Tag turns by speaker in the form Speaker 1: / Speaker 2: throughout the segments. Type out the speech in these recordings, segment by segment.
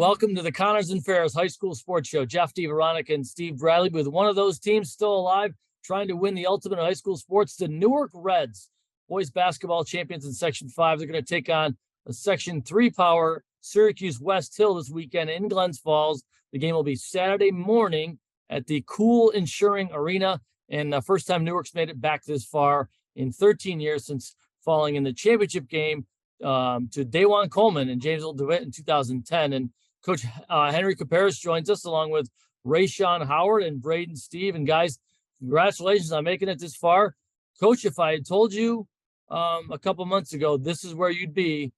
Speaker 1: Welcome to the Connors and Ferris High School Sports Show. Jeff, DiVeronica, and Steve Bradley with one of those teams still alive, trying to win the ultimate in high school sports, the Newark Reds, boys basketball champions in Section 5. They're going to take on a Section 3 power Syracuse West Hill this weekend in Glens Falls. The game will be Saturday morning at the Cool Insuring Arena, and the first time Newark's made it back this far in 13 years since falling in the championship game to Daewon Coleman and James DeWitt in 2010. And Coach Henry Kuperus joins us along with Raeshawn Howard and Brayden Steve. And guys, congratulations on making it this far. Coach, if I had told you a couple months ago this is where you'd be,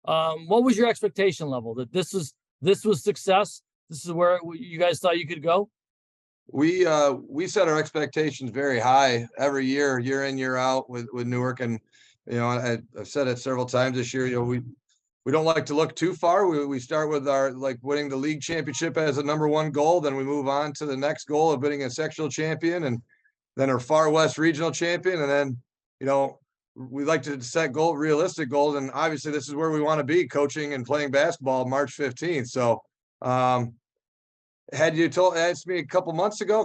Speaker 1: what was your expectation level? That this was success? This is where you guys thought you could go?
Speaker 2: We set our expectations very high every year, year in, year out with Newark. And, I've said it several times this year, we don't like to look too far. We start with our winning the league championship as a number one goal. Then we move on to the next goal of winning a sectional champion and then our Far West regional champion. And then, we like to set realistic goals. And obviously this is where we want to be, coaching and playing basketball March 15th. So, had you asked me a couple months ago,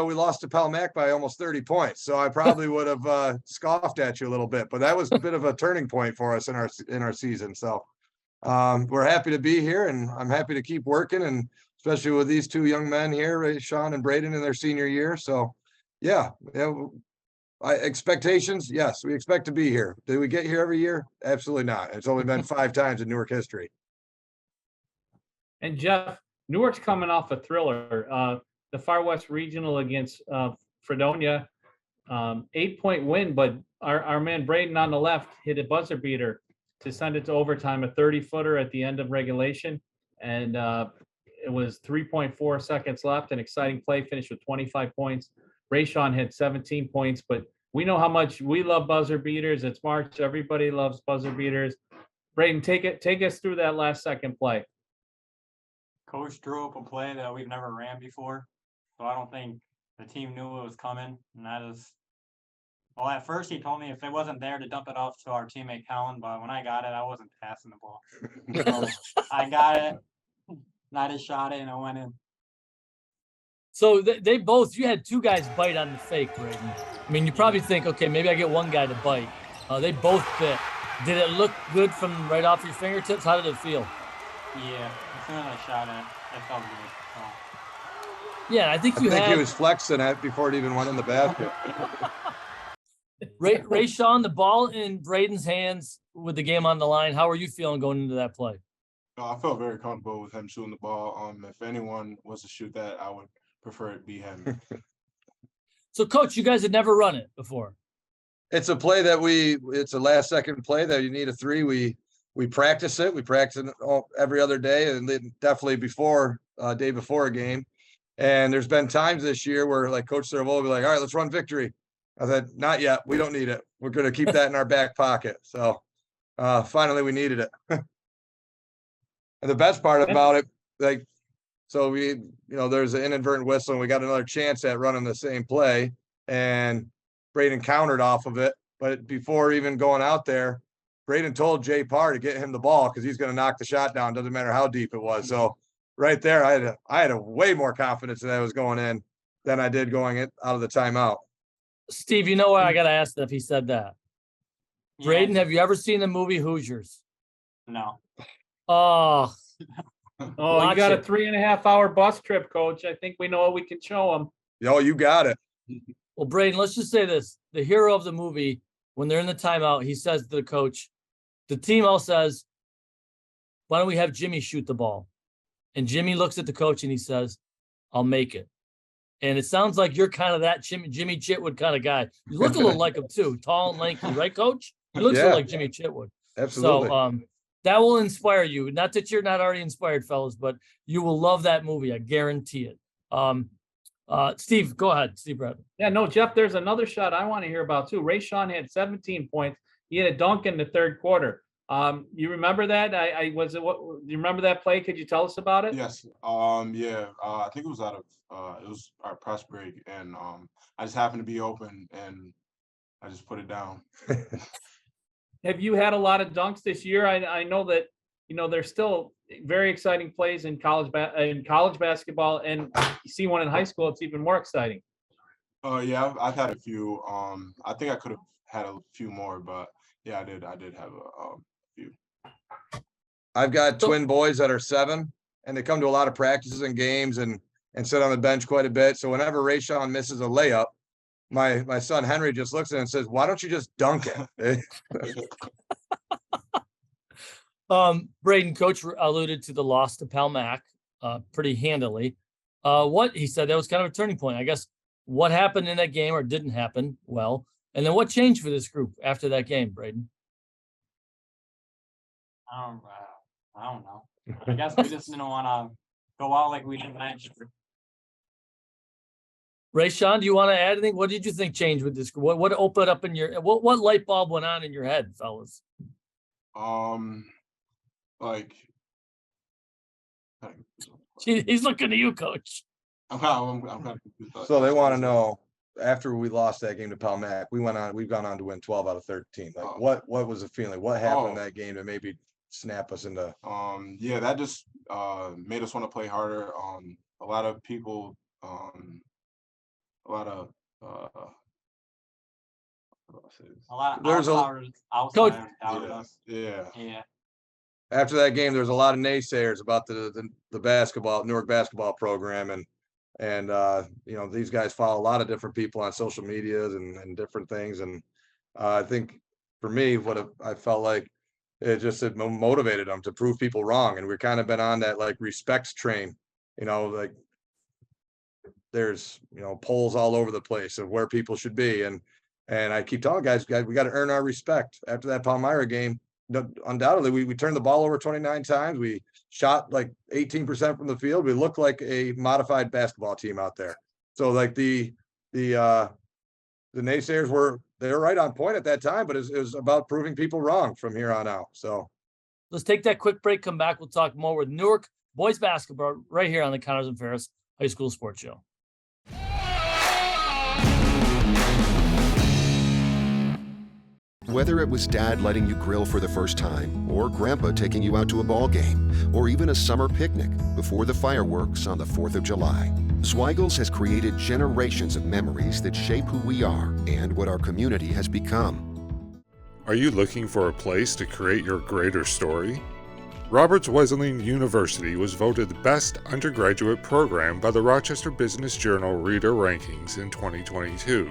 Speaker 2: we lost to Palmac by almost 30 points. So I probably would have scoffed at you a little bit, but that was a bit of a turning point for us in our season. So we're happy to be here, and I'm happy to keep working, and especially with these two young men here, Raeshawn and Brayden, in their senior year. So expectations, yes, we expect to be here. Did we get here every year? Absolutely not. It's only been 5 times in Newark history.
Speaker 3: And Jeff, Newark's coming off a thriller. The Far West Regional against Fredonia, 8-point win, but our man Brayden on the left hit a buzzer beater to send it to overtime, a 30-footer at the end of regulation. And it was 3.4 seconds left. An exciting play, finished with 25 points. Raeshawn had 17 points, but we know how much we love buzzer beaters. It's March. Everybody loves buzzer beaters. Brayden, take us through that last second play.
Speaker 4: Coach drew up a play that we've never ran before, so I don't think the team knew it was coming. And that is, well, at first he told me if it wasn't there to dump it off to our teammate Colin, but when I got it, I wasn't passing the ball. So I got it, and I just shot it, and it went in.
Speaker 1: So they both, you had 2 guys bite on the fake, Brayden. I mean, you probably think, okay, maybe I get one guy to bite. They both bit. Did it look good from right off your fingertips? How did it feel?
Speaker 4: Yeah, as soon as I shot it felt good. So.
Speaker 1: Yeah, I think he
Speaker 2: was flexing it before it even went in the basket.
Speaker 1: Raeshawn, the ball in Brayden's hands with the game on the line. How are you feeling going into that play?
Speaker 5: I felt very comfortable with him shooting the ball. If anyone was to shoot that, I would prefer it be him.
Speaker 1: So, Coach, you guys had never run it before.
Speaker 2: It's a play it's a last second play that you need a 3. We practice it. We practice it every other day, and then definitely day before a game. And there's been times this year where Coach Ceravolo will be like, all right, let's run victory. I said, not yet. We don't need it. We're going to keep that in our back pocket. So finally we needed it. And the best part about it, so we, there's an inadvertent whistle, and we got another chance at running the same play, and Brayden countered off of it. But before even going out there, Brayden told Jay Parr to get him the ball because he's going to knock the shot down. Doesn't matter how deep it was. So right there, I had a way more confidence that I was going in than I did going out of the timeout.
Speaker 1: Steve, you know what? I got to ask if he said that. Yeah. Brayden, have you ever seen the movie Hoosiers?
Speaker 4: No.
Speaker 1: Oh,
Speaker 3: you got a 3.5-hour bus trip, Coach. I think we know what we can show him.
Speaker 2: Yo, you got it.
Speaker 1: Well, Brayden, let's just say this. The hero of the movie, when they're in the timeout, he says to the coach, the team all says, why don't we have Jimmy shoot the ball? And Jimmy looks at the coach and he says, I'll make it. And it sounds like you're kind of that Jimmy Chitwood kind of guy. You look a little like him too, tall and lanky, right, Coach? He looks a little like Jimmy Chitwood.
Speaker 2: Absolutely.
Speaker 1: So that will inspire you. Not that you're not already inspired, fellas, but you will love that movie. I guarantee it. Steve, go ahead. Steve Bradley.
Speaker 3: Yeah, no, Jeff, there's another shot I want to hear about too. Raeshawn had 17 points. He had a dunk in the third quarter. You remember that? Do you remember that play? Could you tell us about it?
Speaker 5: Yes. I think it was it was our press break, and I just happened to be open, and I just put it down.
Speaker 3: Have you had a lot of dunks this year? I know that, there's still very exciting plays in college basketball, and you see one in high school, it's even more exciting.
Speaker 5: Yeah, I've had a few. I think I could have had a few more, but yeah, I did have a few.
Speaker 2: I've got twin boys that are 7, and they come to a lot of practices and games and sit on the bench quite a bit. So whenever Raeshawn misses a layup, my son Henry just looks at it and says, "Why don't you just dunk it?"
Speaker 1: Brayden, coach alluded to the loss to Palmac pretty handily. What he said that was kind of a turning point, I guess. What happened in that game or didn't happen well, and then what changed for this group after that game, Brayden?
Speaker 4: I don't know. I guess we just didn't want to go out like we did last year.
Speaker 1: Raeshawn, do you want to add anything? What did you think changed with this group? What opened up in your what light bulb went on in your head, fellas?
Speaker 5: Like
Speaker 1: He's looking at you, coach.
Speaker 5: I'm kind of confused.
Speaker 2: So they want to know, after we lost that game to Palmac, we've gone on to win 12 out of 13. Like what was the feeling? What happened in that game to maybe snap us into?
Speaker 5: Yeah, that just made us want to play harder. A lot of people, a lot of
Speaker 2: There's
Speaker 4: outsiders doubted us.
Speaker 5: Yeah.
Speaker 2: After that game, there's a lot of naysayers about the Newark basketball program, and these guys follow a lot of different people on social medias and different things, and I think for me, I felt like it motivated them to prove people wrong, and we've kind of been on that like respect train, like there's polls all over the place of where people should be, and I keep telling guys, we got to earn our respect. After that Palmyra game, undoubtedly we turned the ball over 29 times. We shot like 18% from the field. We looked like a modified basketball team out there. So like the naysayers they were right on point at that time, but it was about proving people wrong from here on out. So
Speaker 1: let's take that quick break. Come back. We'll talk more with Newark boys basketball right here on the Connors and Ferris High School Sports Show.
Speaker 6: Whether it was Dad letting you grill for the first time, or Grandpa taking you out to a ball game, or even a summer picnic before the fireworks on the 4th of July, Zweigel's has created generations of memories that shape who we are and what our community has become.
Speaker 7: Are you looking for a place to create your greater story? Roberts Wesleyan University was voted the best undergraduate program by the Rochester Business Journal Reader Rankings in 2022.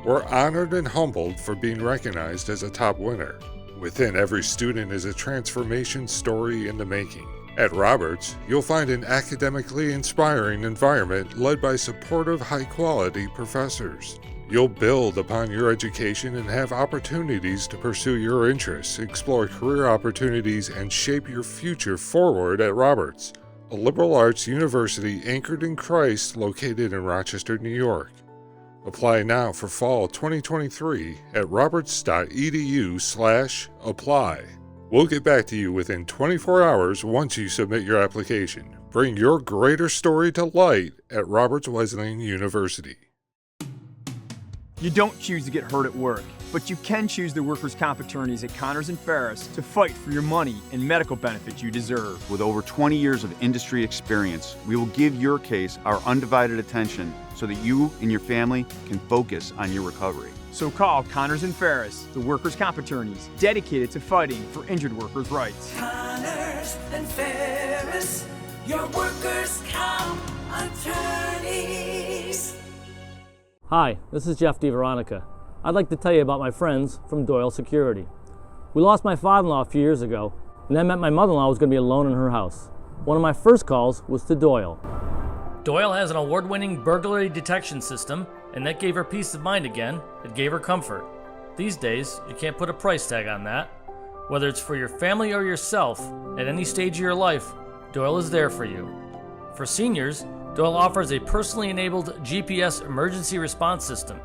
Speaker 7: We're honored and humbled for being recognized as a top winner. Within every student is a transformation story in the making. At Roberts, you'll find an academically inspiring environment led by supportive, high-quality professors. You'll build upon your education and have opportunities to pursue your interests, explore career opportunities, and shape your future forward at Roberts, a liberal arts university anchored in Christ located in Rochester, New York. Apply now for fall 2023 at roberts.edu/apply. We'll get back to you within 24 hours once you submit your application. Bring your greater story to light at Roberts Wesleyan University.
Speaker 8: You don't choose to get hurt at work, but you can choose the workers' comp attorneys at Connors and Ferris to fight for your money and medical benefits you deserve.
Speaker 9: With over 20 years of industry experience, we will give your case our undivided attention so that you and your family can focus on your recovery.
Speaker 8: So call Connors and Ferris, the workers' comp attorneys dedicated to fighting for injured workers' rights.
Speaker 10: Connors and Ferris, your workers' comp attorneys.
Speaker 1: Hi, this is Jeff DiVeronica. I'd like to tell you about my friends from Doyle Security. We lost my father-in-law a few years ago, and that meant my mother-in-law was going to be alone in her house. One of my first calls was to Doyle. Doyle has an award-winning burglary detection system, and that gave her peace of mind again. It gave her comfort. These days, you can't put a price tag on that. Whether it's for your family or yourself, at any stage of your life, Doyle is there for you. For seniors, Doyle offers a personally enabled GPS emergency response system.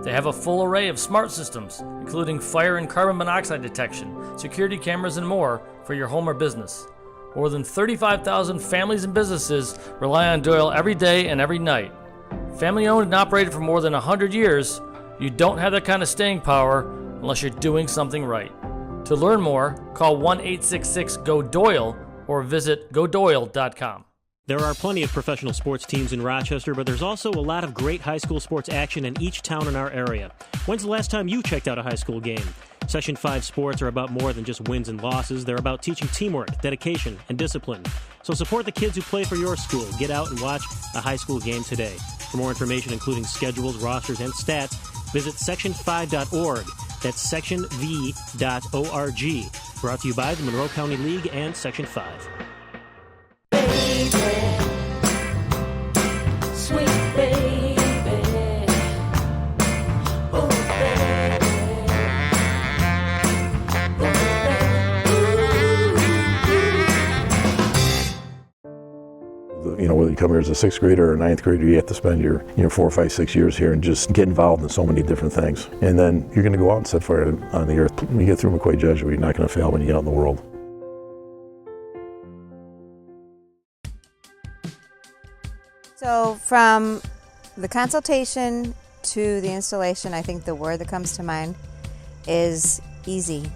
Speaker 1: They have a full array of smart systems, including fire and carbon monoxide detection, security cameras, and more for your home or business. More than 35,000 families and businesses rely on Doyle every day and every night. Family owned and operated for more than 100 years, you don't have that kind of staying power unless you're doing something right. To learn more, call 1-866-GO-DOYLE or visit godoyle.com.
Speaker 11: There are plenty of professional sports teams in Rochester, but there's also a lot of great high school sports action in each town in our area. When's the last time you checked out a high school game? Section 5 sports are about more than just wins and losses. They're about teaching teamwork, dedication, and discipline. So support the kids who play for your school. Get out and watch a high school game today. For more information, including schedules, rosters, and stats, visit section5.org. That's sectionv.org. Brought to you by the Monroe County League and Section 5.
Speaker 10: Sweet baby, oh baby,
Speaker 12: You know, whether you come here as a sixth grader or a ninth grader, you have to spend your 4, 5, 6 years here and just get involved in so many different things. And then you're going to go out and set fire on the earth. When you get through McQuay Jesuit, you're not going to fail when you get out in the world.
Speaker 13: So from the consultation to the installation, I think the word that comes to mind is easy.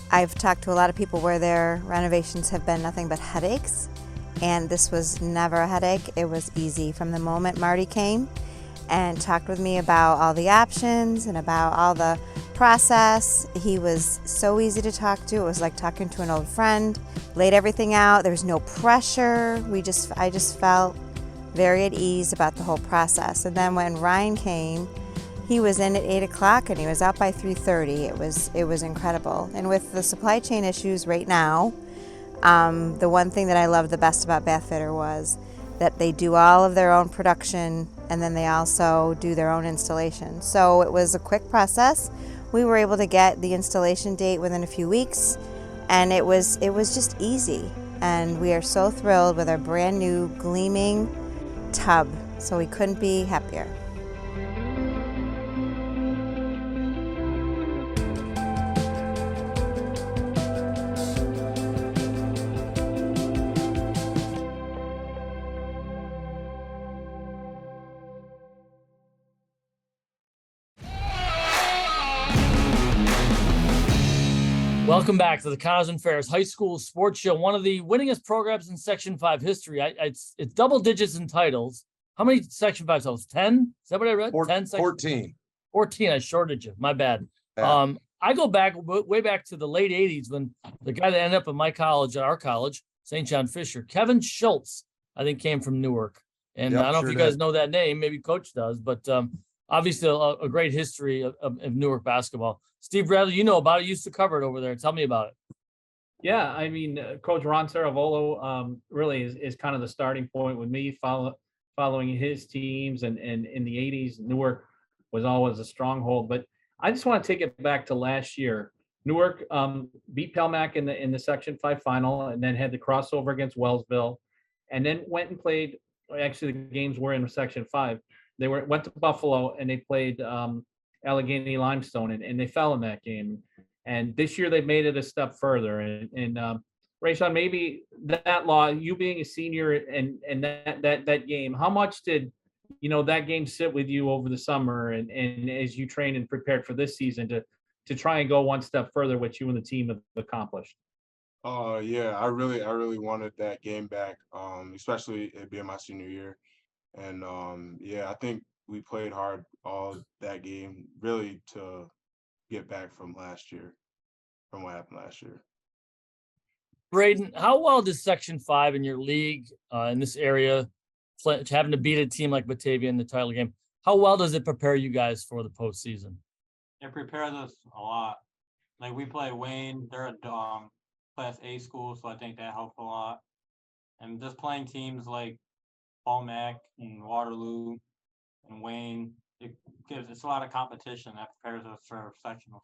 Speaker 13: I've talked to a lot of people where their renovations have been nothing but headaches, and this was never a headache. It was easy. From the moment Marty came and talked with me about all the options and about all the process, he was so easy to talk to. It was like talking to an old friend. Laid everything out. There was no pressure. I just felt very at ease about the whole process. And then when Ryan came, he was in at 8 o'clock and he was out by 3:30. It was incredible. And with the supply chain issues right now, the one thing that I loved the best about Bathfitter was that they do all of their own production and then they also do their own installation. So it was a quick process. We were able to get the installation date within a few weeks, and it was just easy. And we are so thrilled with our brand new gleaming tub. So we couldn't be happier.
Speaker 1: Welcome back to the Connors and Ferris High School Sports Show, one of the winningest programs in Section 5 history. It's double digits in titles. How many Section 5 titles? 10? Is that what I read? 10
Speaker 2: 14.
Speaker 1: 14. I shorted you. My bad.
Speaker 2: Yeah.
Speaker 1: I go back way back to the late 80s when the guy that ended up at my college, at our college, St. John Fisher, Kevin Schultz, I think came from Newark. And
Speaker 2: Yep,
Speaker 1: I don't know
Speaker 2: sure
Speaker 1: if you guys
Speaker 2: did.
Speaker 1: know that name. Maybe Coach does. But obviously a great history of Newark basketball. Steve Bradley, you know about it. You used to cover it over there. Tell me about it.
Speaker 3: Yeah, I mean, Coach Ron Ceravolo really is kind of the starting point with me following his teams. And in the 80s, Newark was always a stronghold. But I just want to take it back to last year. Newark beat Pelmac in the Section 5 final and then had the crossover against Wellsville and then went and played. Actually, the games were in Section 5. They went to Buffalo and they played Allegheny Limestone and they fell in that game. And this year they've made it a step further. And Raeshawn, maybe that law, you being a senior and that game, how much did that game sit with you over the summer and as you trained and prepared for this season to try and go one step further, what you and the team have accomplished?
Speaker 5: Yeah, I really wanted that game back, especially it being my senior year. And yeah, I think we played hard all that game really to get back from what happened last year.
Speaker 1: Brayden, how well does Section 5 in your league in this area, having to beat a team like Batavia in the title game, how well does it prepare you guys for the postseason?
Speaker 4: It prepares us a lot. Like we play Wayne, they're a Class A school, so I think that helps a lot. And just playing teams like Palmac and Waterloo and Wayne, it's a lot of competition that prepares us for sectionals.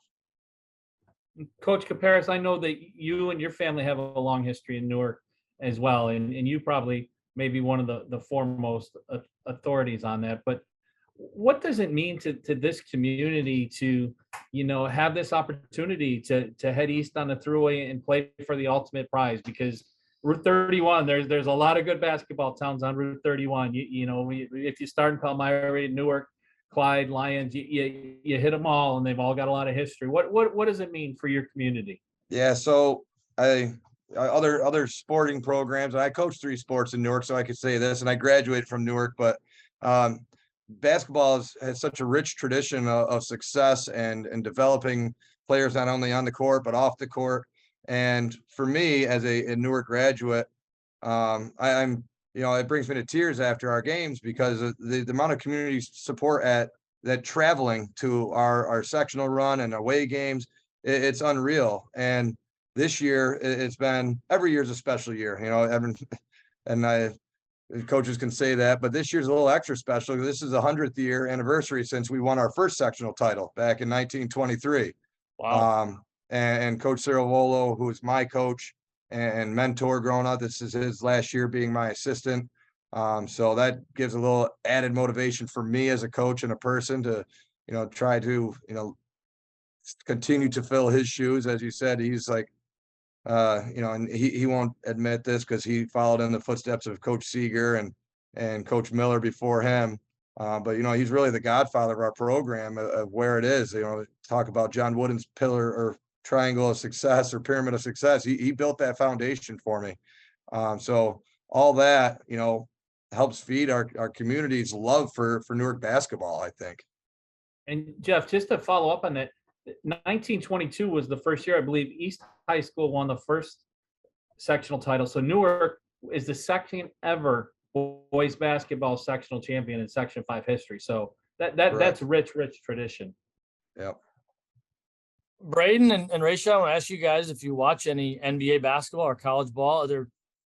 Speaker 3: Coach Kuperus, I know that you and your family have a long history in Newark as well, and you probably may be one of the foremost authorities on that. But what does it mean to this community to, have this opportunity to head east on the thruway and play for the ultimate prize? Because Route 31, there's a lot of good basketball towns on Route 31. If you start in Palmyra, Newark, Clyde, Lyons, you hit them all, and they've all got a lot of history. What does it mean for your community?
Speaker 2: Yeah, so other sporting programs. I coach 3 sports in Newark, so I could say this, and I graduated from Newark, but basketball has such a rich tradition of success and developing players not only on the court but off the court. And for me, as a Newark graduate, I'm it brings me to tears after our games because of the amount of community support that traveling to our sectional run and away games, it's unreal. And this year, it's been every year is a special year, and coaches can say that, but this year's a little extra special. This is the 100th year anniversary since we won our first sectional title back in 1923.
Speaker 1: Wow.
Speaker 2: And Coach Ceravolo, who is my coach and mentor growing up, this is his last year being my assistant. So that gives a little added motivation for me as a coach and a person to, try to, continue to fill his shoes. As you said, he's like, and he won't admit this because he followed in the footsteps of Coach Seeger and Coach Miller before him. But he's really the godfather of our program of where it is. Talk about John Wooden's pillar or triangle of success or pyramid of success. He built that foundation for me. So all that helps feed our community's love for Newark basketball, I think.
Speaker 3: And Jeff, just to follow up on that, 1922 was the first year, I believe, East High School won the first sectional title. So Newark is the second ever boys basketball sectional champion in Section 5 history. So that's rich tradition.
Speaker 2: Yep.
Speaker 1: Brayden and Raeshawn, I want to ask you guys if you watch any NBA basketball or college ball.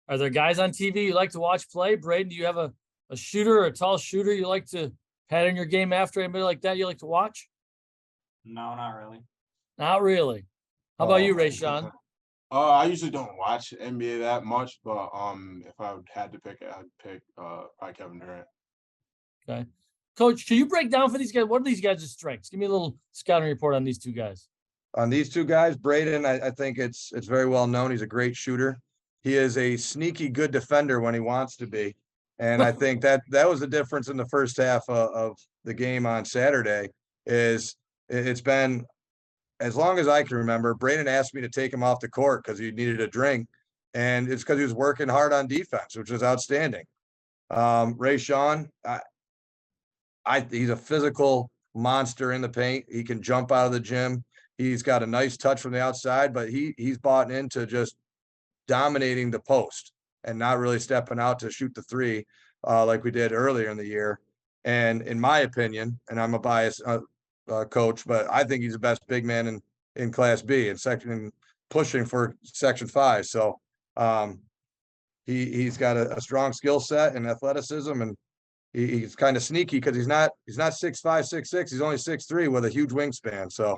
Speaker 1: Are there guys on TV you like to watch play? Brayden, do you have a shooter or a tall shooter you like to have in your game after? Anybody like that you like to watch?
Speaker 4: No, not really.
Speaker 1: Not really. How about you, Raeshawn?
Speaker 5: I usually don't watch NBA that much, but if I had to pick it, I'd pick probably Kevin Durant.
Speaker 1: Okay. Coach, can you break down for these guys? What are these guys' strengths? Give me a little scouting report on these two guys.
Speaker 2: On these two guys, Brayden, I think it's very well known. He's a great shooter. He is a sneaky good defender when he wants to be. And I think that was the difference in the first half of the game on Saturday is it's been, as long as I can remember, Brayden asked me to take him off the court because he needed a drink. And it's because he was working hard on defense, which was outstanding. Raeshawn, he's a physical monster in the paint. He can jump out of the gym. He's got a nice touch from the outside, but he's bought into just dominating the post and not really stepping out to shoot the three like we did earlier in the year. And in my opinion, and I'm a biased coach, but I think he's the best big man in Class B and pushing for Section 5. So he's got a strong skill set and athleticism, and he's kind of sneaky because he's not 6'5", 6'6". He's only 6'3" with a huge wingspan. So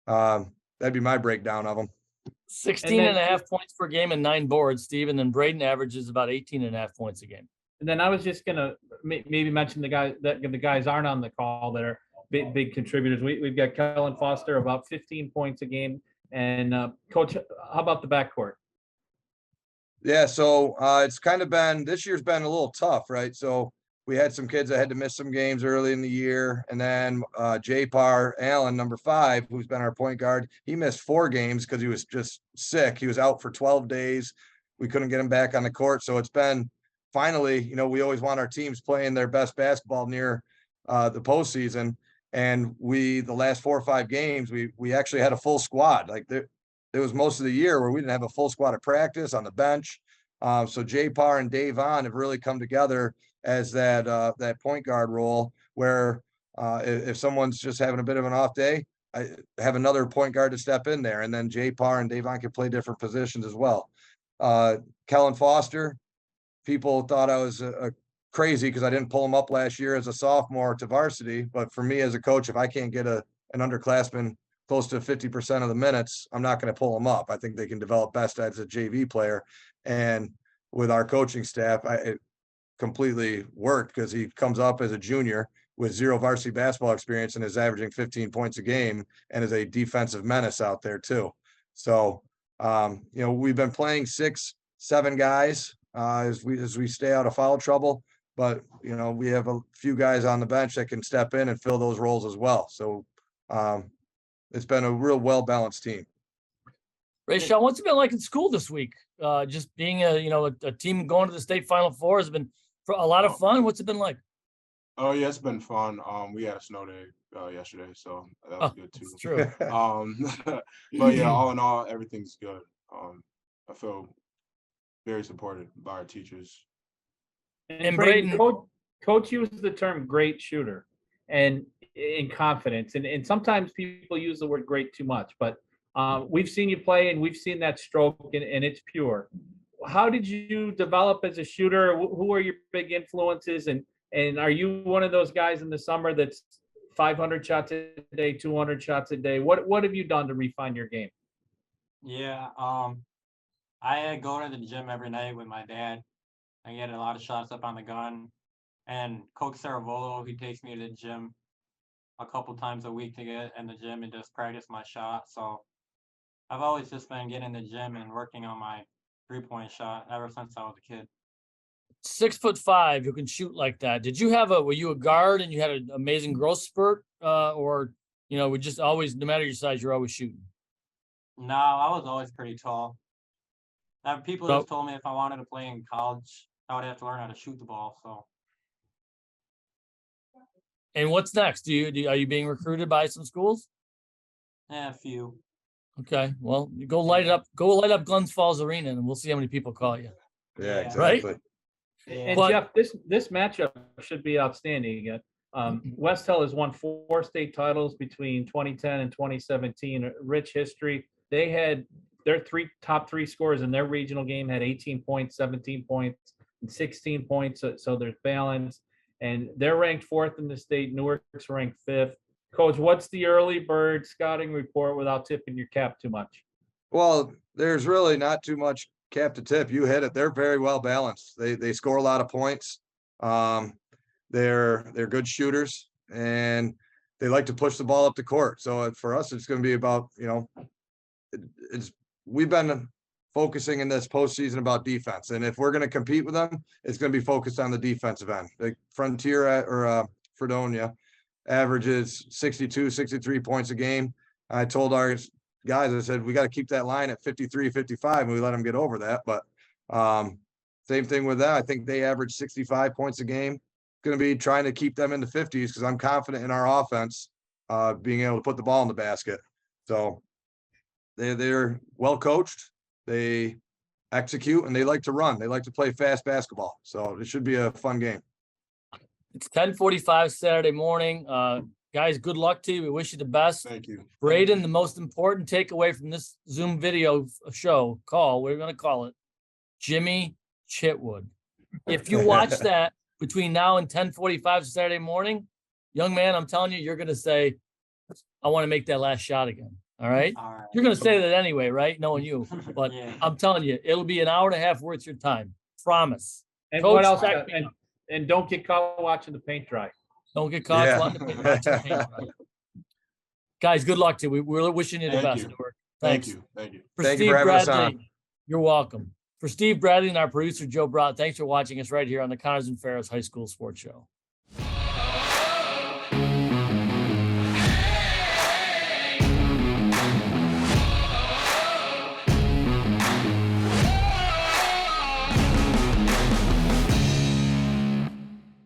Speaker 2: that'd be my breakdown of him.
Speaker 1: 16 and a half points per game and 9 boards, Steve. And then Brayden averages about 18 and a half points a game.
Speaker 3: And then I was just going to maybe mention the guys aren't on the call that are big contributors. We've got Kellen Foster, about 15 points a game. And Coach, how about the backcourt?
Speaker 2: Yeah, so it's kind of been, this year's been a little tough, right? So we had some kids that had to miss some games early in the year. And then J-Par Allen, number 5, who's been our point guard, he missed 4 games because he was just sick. He was out for 12 days. We couldn't get him back on the court. So it's been finally, we always want our teams playing their best basketball near the postseason. And the last 4 or 5 games, we actually had a full squad. Like there was most of the year where we didn't have a full squad of practice on the bench. So J-Par and Davon have really come together as that point guard role where if someone's just having a bit of an off day, I have another point guard to step in there. And then J-Par and Davon can play different positions as well. Kellen Foster, people thought I was crazy because I didn't pull him up last year as a sophomore to varsity. But for me as a coach, if I can't get an underclassman close to 50% of the minutes, I'm not going to pull him up. I think they can develop best as a JV player. And with our coaching staff, it completely worked because he comes up as a junior with 0 varsity basketball experience and is averaging 15 points a game and is a defensive menace out there too. So, we've been playing 6, 7 guys as we stay out of foul trouble, but we have a few guys on the bench that can step in and fill those roles as well. So it's been a real well-balanced team.
Speaker 1: Raeshawn, what's it been like in school this week? Just being a team going to the state Final Four has been a lot of fun. What's it been like?
Speaker 5: Oh yeah, it's been fun. We had a snow day yesterday, so that was good too.
Speaker 1: That's true.
Speaker 5: But yeah, all in all, everything's good. I feel very supported by our teachers.
Speaker 1: And
Speaker 3: Brayden,
Speaker 1: Brayden-
Speaker 3: coach used the term great shooter and in confidence. And sometimes people use the word great too much, but we've seen you play and we've seen that stroke and it's pure. How did you develop as a shooter? Who are your big influences? And are you one of those guys in the summer that's 500 shots a day, 200 shots a day? What have you done to refine your game?
Speaker 4: Yeah, I go to the gym every night with my dad. I get a lot of shots up on the gun. And Coach Ceravolo, he takes me to the gym a couple times a week to get in the gym and just practice my shot. So I've always just been getting in the gym and working on my 3-point shot ever since I was a kid.
Speaker 1: 6'5", who can shoot like that. Were you a guard and you had an amazing growth spurt? Or, we just always, no matter your size, you're always shooting?
Speaker 4: No, I was always pretty tall. People just told me if I wanted to play in college, I would have to learn how to shoot the ball. So.
Speaker 1: And what's next? Are you being recruited by some schools?
Speaker 4: Yeah, a few.
Speaker 1: Okay, well, you go light up Glens Falls Arena, and we'll see how many people call you.
Speaker 2: Yeah, exactly.
Speaker 1: Right?
Speaker 3: And
Speaker 1: But-
Speaker 3: Jeff, this matchup should be outstanding. West Hill has won 4 state titles between 2010 and 2017. A rich history. They had their top three scorers in their regional game had 18 points, 17 points, and 16 points. So there's balance. And they're ranked 4th in the state. Newark's ranked 5th. Coach, what's the early bird scouting report without tipping your cap too much?
Speaker 2: Well, there's really not too much cap to tip. You hit it. They're very well balanced. They score a lot of points. They're good shooters and they like to push the ball up the court. So for us, it's going to be about, we've been focusing in this postseason about defense. And if we're going to compete with them, it's going to be focused on the defensive end. Like Fredonia averages 62, 63 points a game. I told our guys, I said, we got to keep that line at 53, 55, and we let them get over that. But same thing with that. I think they average 65 points a game. Going to be trying to keep them in the 50s because I'm confident in our offense being able to put the ball in the basket. So they're well coached. They execute and they like to run. They like to play fast basketball. So it should be a fun game.
Speaker 1: It's 10:45 Saturday morning. Guys, good luck to you. We wish you the best.
Speaker 5: Thank you.
Speaker 1: Brayden, the most important takeaway from this Zoom video call, we're going to call it Jimmy Chitwood. If you watch that between now and 10:45 Saturday morning, young man, I'm telling you, you're going to say, I want to make that last shot again. All right. You're going to say that anyway, right? Knowing you, but
Speaker 4: Yeah.
Speaker 1: I'm telling you, it'll be an hour and a half worth your time. Promise.
Speaker 3: And
Speaker 1: Coach,
Speaker 3: what else?
Speaker 1: check me out.
Speaker 3: And don't get caught watching the paint dry.
Speaker 1: Don't get caught.
Speaker 2: Yeah.
Speaker 1: Watching the paint. Guys, good luck to you. We're wishing you the
Speaker 5: Thank
Speaker 1: best.
Speaker 5: you.
Speaker 1: Newark.
Speaker 5: Thank
Speaker 1: Thanks.
Speaker 5: you. Thank you.
Speaker 1: For
Speaker 2: Thank you
Speaker 1: Steve
Speaker 2: for having us
Speaker 1: Bradley,
Speaker 2: on.
Speaker 1: you're welcome. For Steve Bradley and our producer, Joe Brott, thanks for watching us right here on the Connors and Ferris High School Sports Show.